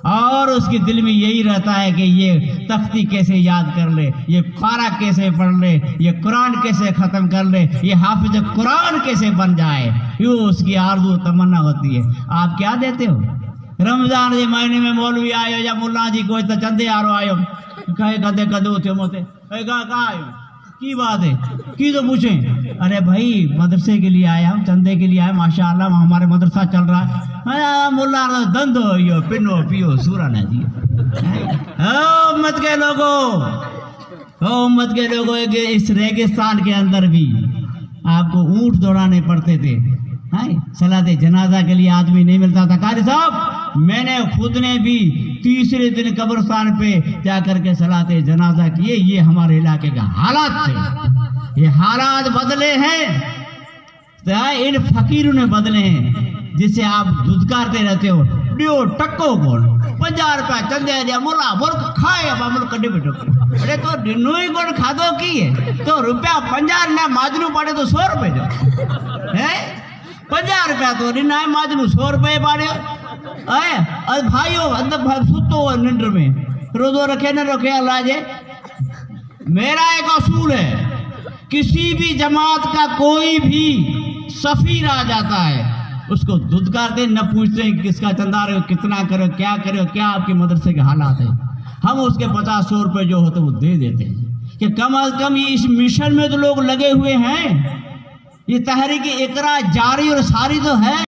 اور اس کے دل میں یہی رہتا ہے کہ یہ تختی کیسے یاد کر لے، یہ پارہ کیسے پڑھ لے، یہ قرآن کیسے ختم کر لے، یہ حافظ قرآن کیسے بن جائے، یوں اس کی آرزو تمنا ہوتی ہے۔ آپ کیا دیتے ہو؟ رمضان کے مہینے میں مولوی آئے یا ملا جی کوئی تو چندے آرو آئے کہے کدے کدے ہوتے موتے کہاں آئے کی بات ہے کی تو پوچھیں، ارے بھائی مدرسے کے لیے آیا ہم، چندے کے لیے آئے، ماشاءاللہ ہمارے مدرسہ چل رہا ہے، ملا دند ہو پنو پیو سورا نہ جی۔ امت کے لوگوں، امت کے لوگوں، اس ریگستان کے اندر بھی آپ کو اونٹ دوڑانے پڑتے تھے، صلاۃ جنازہ کے لیے آدمی نہیں ملتا تھا۔ قاری صاحب میں نے خود نے بھی تیسرے دن قبرستان پہ جا کر کے صلاۃ جنازہ کیے، یہ ہمارے علاقے کا حالات تھے، یہ حالات بدلے ہیں، ان فقیروں نے بدلے ہیں جسے آپ دھدکارتے رہتے ہو۔ ڈیو ٹکو کون 50 روپے چندے دیا ملا ملک کھائے اب ملک کڈے بیٹھو، ارے تو ڈنو ہی کون کھادو کی ہے تو روپیہ 50 نہ ماجنو پڑے تو 100 روپے دو ہے، 50 روپیہ تو ڈنا ہے ماجنو 100 روپے پاڑے بھائیو اندر ستو ننڈر میں روزو رکھے نہ رکھے اللہ جے۔ میرا ایک اصول ہے، کسی بھی جماعت کا کوئی بھی سفیر آ جاتا ہے اس کو دھدکارتے نہ پوچھتے ہیں کس کا چندہ رہے ہو، کتنا کرو، کیا آپ کے مدرسے کے حالات ہیں، ہم اس کے 50-100 روپے جو ہوتے وہ دے دیتے ہیں کہ کم از کم یہ اس مشن میں تو لوگ لگے ہوئے ہیں، یہ تحریک اقرا جاری اور ساری تو ہے۔